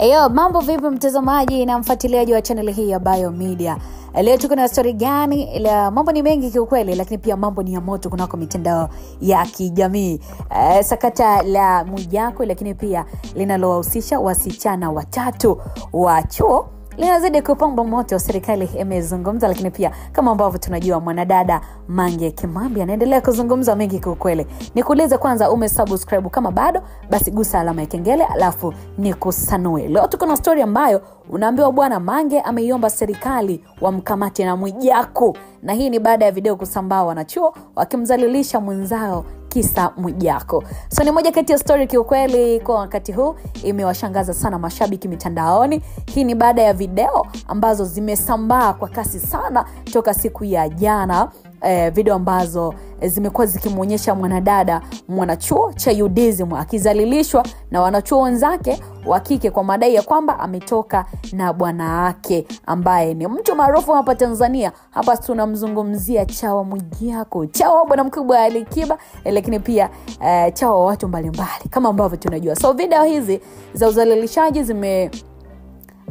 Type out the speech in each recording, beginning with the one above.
Eyo, mambo vipi mtazamaji na mfuatiliaji wa channel hii ya Bio Media. Leo tuko na story gani? Mambo ni mengi kiukweli, lakini pia mambo ni ya moto kunako mitandao ya kijamii. Sakata la Mwijaku, lakini pia linalohusisha wasichana watatu wa chuo linazidi kupamba moto. Serikali imezungumza, lakini pia kama ambavyo tunajua mwanadada Mange Kimambi anaendelea kuzungumza mengi kwa kweli. Nikuulize kwanza, umesubscribe? Kama bado, basi gusa alama ya kengele alafu nikusanue. Leo tuko na story ambayo unaambiwa bwana Mange ameiomba serikali wamkamate na Mwijaku, na hii ni baada ya video kusambaa wanachuo wakimzalilisha mwenzao kisa Mwijaku. So ni moja kati ya story kiukweli kwa wakati huu imewashangaza sana mashabiki mitandaoni. Hii ni baada ya video ambazo zimesambaa kwa kasi sana toka siku ya jana. Video ambazo zimekuwa zikimuonyesha mwanadada mwanachuo cha UDSM akizalilishwa na wanachuo wenzake wa kike kwa madai ya kwamba ametoka na bwana wake ambaye ni mtu maarufu hapa Tanzania. Hapa tunamzungumzia Chawa Mwijaku, Chawa bwana mkubwa Alikiba, lakini pia Chawa watu mbalimbali kama ambavyo tunajua. So video hizi za uzalilishaji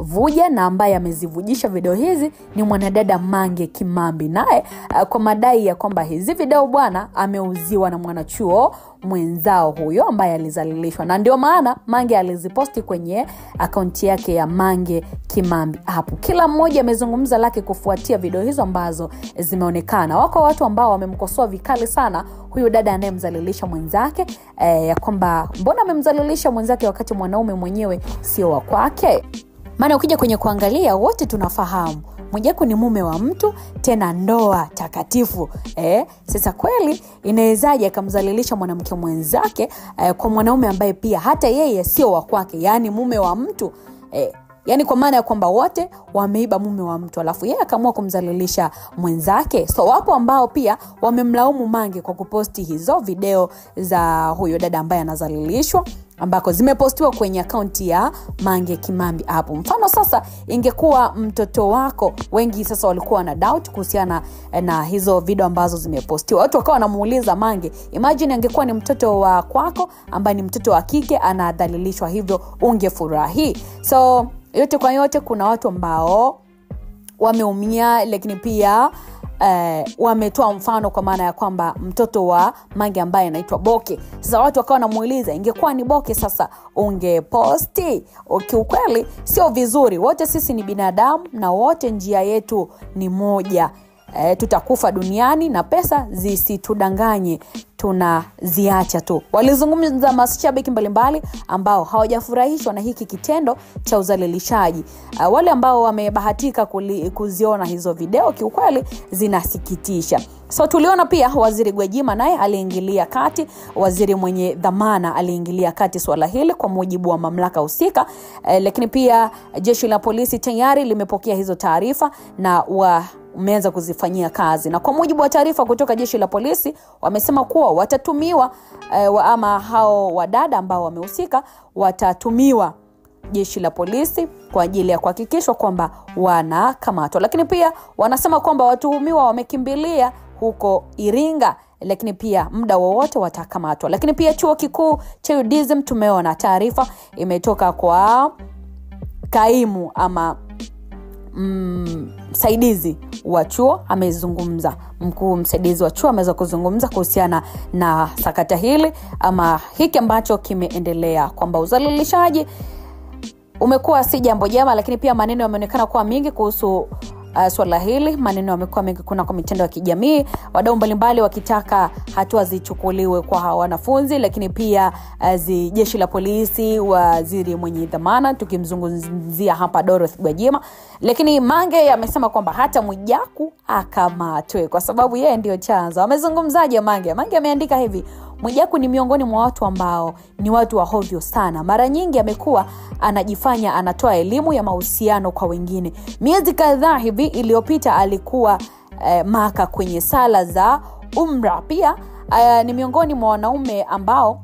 vuja, na ambaye amezivujisha video hizi ni mwanadada Mange Kimambi, naye kwa madai ya kwamba hizi video bwana ameuziwa na mwanachuo mwenzao huyo ambaye alizalilishwa, na ndio maana Mange aliziposti kwenye akaunti yake ya Mange Kimambi. Hapo kila mmoja amezungumza lake kufuatia video hizo ambazo zimeonekana. Wako watu ambao wamemkosoa vikali sana huyu dada anayemzalilisha mwenzake, ya kwamba mbona amemzalilisha mwenzake wakati mwanaume mwenyewe sio wa kwake. Maana ukija kwenye kuangalia wote tunafahamu Mwijaku ni mume wa mtu, tena ndoa takatifu. Sasa kweli inawezaje akamzalilisha mwanamke mwenzake kwa mwanaume ambaye pia hata yeye sio wa kwake, yani mume wa mtu? Yani kwa maana ya kwamba wote wameiba mume wa mtu, alafu yeye akaamua kumzalilisha mwenzake. So wapo ambao pia wamemlaumu Mange kwa kuposti hizo video za huyo dada ambaye anazalilishwa, ambako zimepostiwa kwenye akaunti ya Mange Kimambi hapo. Mfano sasa, ingekuwa mtoto wako, wengi sasa walikuwa na doubt kuhusiana na hizo video ambazo zimepostiwa. Watu wakawa wanamuuliza Mange, imagine angekuwa ni mtoto wa kwako ambaye ni mtoto wa kike anadhalilishwa hivyo, ungefurahi? So yote kwa yote, kuna watu ambao wameumia, lakini pia wametoa mfano kwa maana ya kwamba mtoto wa Mange ambaye anaitwa Boke. Sasa watu wakawa wanamuuliza, ingekuwa ni Boke sasa ungeposti? Ukweli sio vizuri. Wote sisi ni binadamu na wote njia yetu ni moja. Tutakufa duniani na pesa zisitudanganye, tunaziacha tu. Walizungumza mashabiki mbalimbali ambao hawajafurahishwa na hiki kitendo cha uzalilishaji. Wale ambao wamebahatika kuziona hizo video kiukweli zinasikitisha. So tuliona pia Waziri Gwajima naye aliingilia kati, waziri mwenye dhamana aliingilia kati swala hili kwa mujibu wa mamlaka husika. Lakini pia jeshi la polisi tayari limepokea hizo taarifa na umeanza kuzifanyia kazi. Na kwa mujibu wa taarifa kutoka jeshi la polisi, wamesema kuwa watatumiwa ama hao wadada ambao wamehusika watatumiwa jeshi la polisi kwa ajili ya kuhakikisha kwamba wanakamatwa. Lakini pia wanasema kwamba watuhumiwa wamekimbilia huko Iringa, lakini pia muda wowote watakamatwa. Lakini pia chuo kikuu cha UDSM tumeona taarifa imetoka kwa kaimu ama msaidizi wa chuo amezungumza. Mkuu msaidizi wa chuo ameweza kuzungumza kuhusiana na sakata hili ama hiki ambacho kimeendelea, kwamba uzalilishaji umekuwa si jambo jema, lakini pia maneno yameonekana kuwa mingi kuhusu swala hili. Maneno yamekuwa mengi kwa mitandao ya kijamii, wadau mbalimbali wakitaka hatua zichukuliwe kwa wanafunzi, lakini pia jeshi la polisi, waziri mwenye dhamana tukimzungumzia hapa Dorothy Gwajima. Lakini Mange amesema kwamba hata Mwijaku akamatwe kwa sababu yeye ndio chanzo. Amezungumzaje Mange? Mange ameandika hivi: Mwijaku ni miongoni mwa watu ambao ni watu wa hovyo sana. Mara nyingi amekuwa anajifanya anatoa elimu ya mahusiano kwa wengine. Miezi kadhaa hivi iliyopita alikuwa Maka kwenye sala za Umra. Pia ni miongoni mwa wanaume ambao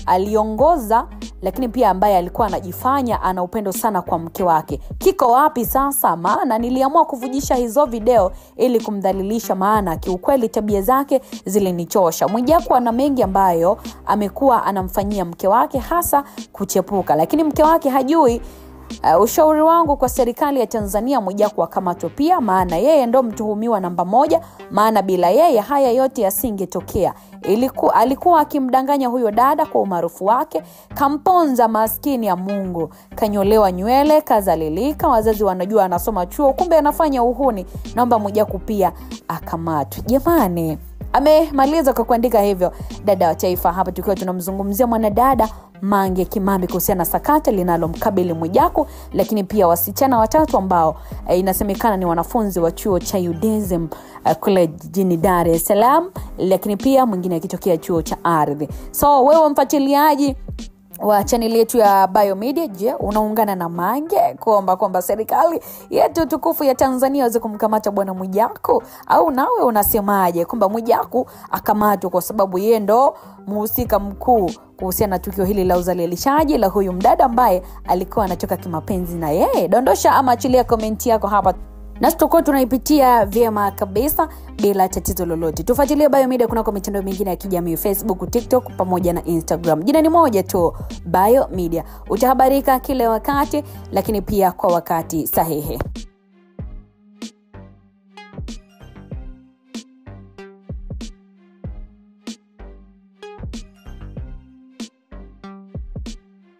aliongoza, lakini pia ambaye alikuwa anajifanya ana upendo sana kwa mke wake. Kiko wapi sasa? Maana niliamua kuvujisha hizo video ili kumdhalilisha, maana kiukweli tabia zake zilinichosha. Mwijaku ana mengi ambayo amekuwa anamfanyia mke wake, hasa kuchepuka, lakini mke wake hajui Ushauri wangu kwa serikali ya Tanzania, Mwijaku akamatwe pia, maana yeye ndo mtuhumiwa namba 1, maana bila yeye haya yote yasingetokea. Alikuwa akimdanganya huyo dada kwa umaarufu wake, kamponza maskini ya Mungu, kanyolewa nywele, kazalilika, wazazi wanajua anasoma chuo, kumbe anafanya uhuni. Naomba Mwijaku pia akamatwe. Jamani, amemaliza kwa kuandika hivyo dada wa taifa, hapa tukiwa tunamzungumzia mwanadada Mange Kimambi kuhusiana na sakata linalomkabili Mwijaku, lakini pia wasichana 3 ambao inasemekana ni wanafunzi wa chuo cha UDSM kule jijini Dar es Salaam, lakini pia mwingine akitokea chuo cha ardhi. So wewe mfuatiliaji wa channel yetu ya Biomedia, je, unaungana na Mange kwamba serikali yetu tukufu ya Tanzania iweze kumkamata bwana Mwijaku, au nawe unasemaje kwamba Mwijaku akamatwe kwa sababu yeye ndo mhusika mkuu kuhusiana na tukio hili la uzalilishaji la huyu mdada ambaye alikuwa anatoka kimapenzi na yeye? Dondosha ama achilia komenti yako hapa, na tutakuwa tunaipitia vyema kabisa bila tatizo lolote. Tufuatilie Biomedia kunako mitandao mingine ya kijamii, Facebook, TikTok pamoja na Instagram. Jina ni moja tu, Biomedia. Utahabarika kila wakati, lakini pia kwa wakati sahihi.